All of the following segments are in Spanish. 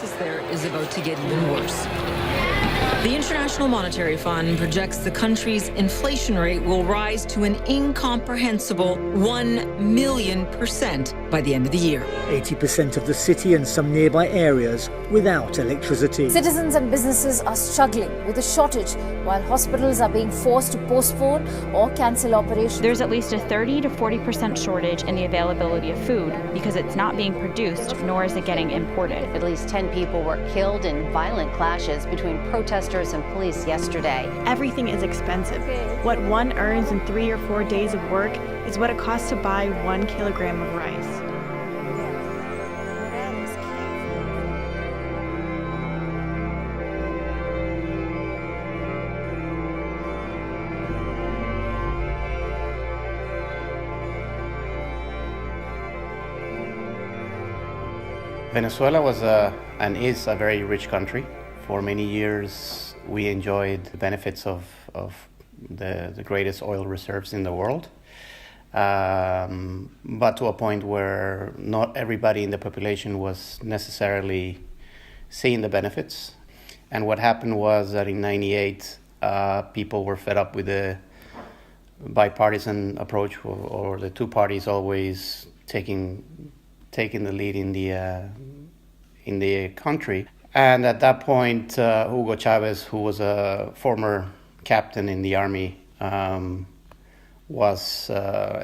crisis there is about to get even worse. The International Monetary Fund projects the country's inflation rate will rise to an incomprehensible 1,000,000% by the end of the year. 80% of the city and some nearby areas without electricity. Citizens and businesses are struggling with a shortage, while hospitals are being forced to postpone or cancel operations. There's at least a 30 to 40% shortage in the availability of food because it's not being produced, nor is it getting imported. At least 10 people were killed in violent clashes between protesters and police yesterday. Everything is expensive. What one earns in 3 or 4 days of work is what it costs to buy 1 kilogram of rice. Venezuela was and is a very rich country. For many years, we enjoyed the benefits of the greatest oil reserves in the world, but to a point where not everybody in the population was necessarily seeing the benefits. And what happened was that in '98, people were fed up with the bipartisan approach, or the two parties always taking the lead in the country. And at that point, Hugo Chavez, who was a former captain in the army, was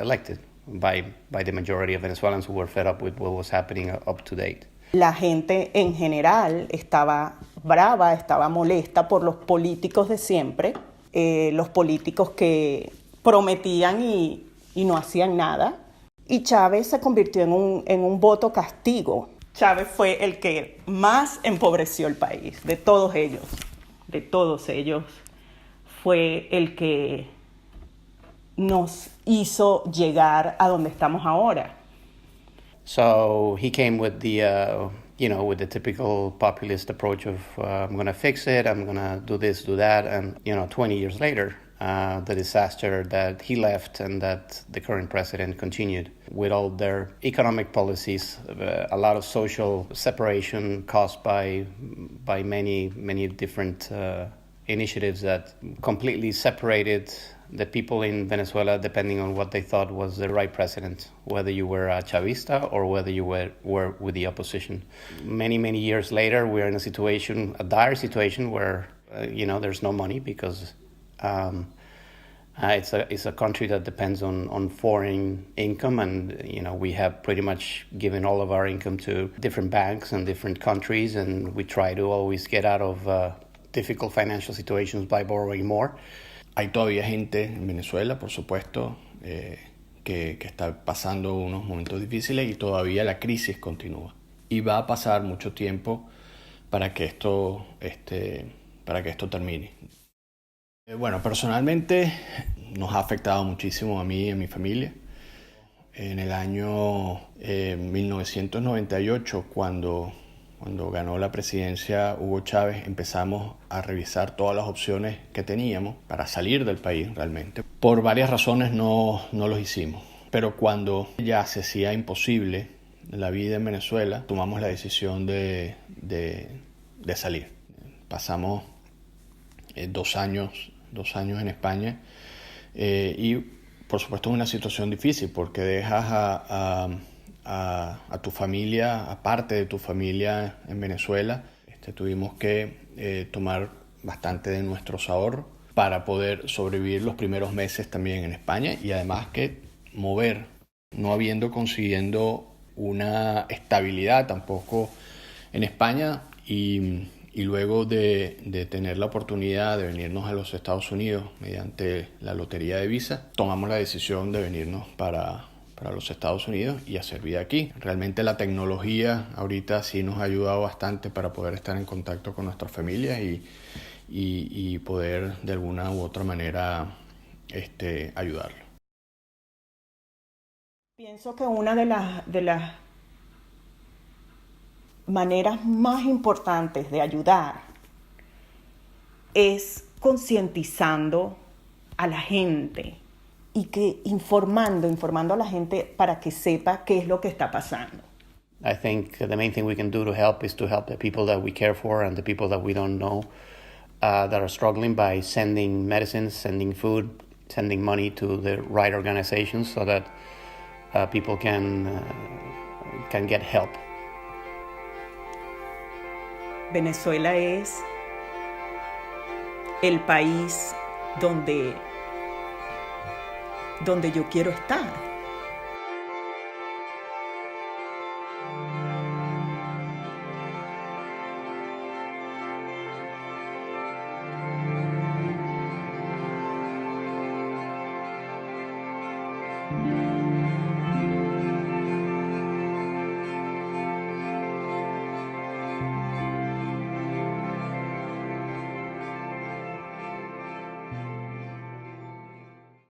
elected by the majority of Venezuelans who were fed up with what was happening up to date. La gente en general estaba brava, estaba molesta por los políticos de siempre, los políticos que prometían y no hacían nada. Y Chávez se convirtió en un voto castigo. Chávez fue el que más empobreció el país, de todos ellos. Fue el que nos hizo llegar a donde estamos ahora. So he came with with the typical populist approach of I'm going to fix it, I'm going to do this, do that, and 20 years later, the disaster that he left and that the current president continued with all their economic policies, a lot of social separation caused by many different initiatives that completely separated the people in Venezuela depending on what they thought was the right president, whether you were a Chavista or whether you were with the opposition. Many years later, we're in a dire situation where there's no money because it's a country that depends on foreign income, and we have pretty much given all of our income to different banks and different countries, and we try to always get out of difficult financial situations by borrowing more. Hay todavía gente en Venezuela, por supuesto, que está pasando unos momentos difíciles y todavía la crisis continúa. Y va a pasar mucho tiempo para que esto termine. Bueno, personalmente nos ha afectado muchísimo a mí y a mi familia. En el año 1998, cuando ganó la presidencia Hugo Chávez, empezamos a revisar todas las opciones que teníamos para salir del país realmente. Por varias razones no los hicimos, pero cuando ya se hacía imposible la vida en Venezuela, tomamos la decisión de salir. Pasamos 2 años en España y por supuesto es una situación difícil porque dejas a tu familia, a parte de tu familia en Venezuela. Tuvimos que tomar bastante de nuestros ahorros para poder sobrevivir los primeros meses también en España y además que mover, no habiendo conseguido una estabilidad tampoco en España y luego de tener la oportunidad de venirnos a los Estados Unidos mediante la lotería de visa, tomamos la decisión de venirnos para los Estados Unidos y hacer vida aquí. Realmente la tecnología ahorita sí nos ha ayudado bastante para poder estar en contacto con nuestras familias y poder de alguna u otra manera ayudarlo. Pienso que una de las maneras más importantes de ayudar es concientizando a la gente y que informando a la gente para que sepa qué es lo que está pasando. I think the main thing we can do to help is to help the people that we care for and the people that we don't know that are struggling by sending medicines, sending food, sending money to the right organizations so that people can get help. Venezuela es el país donde yo quiero estar. Thank you.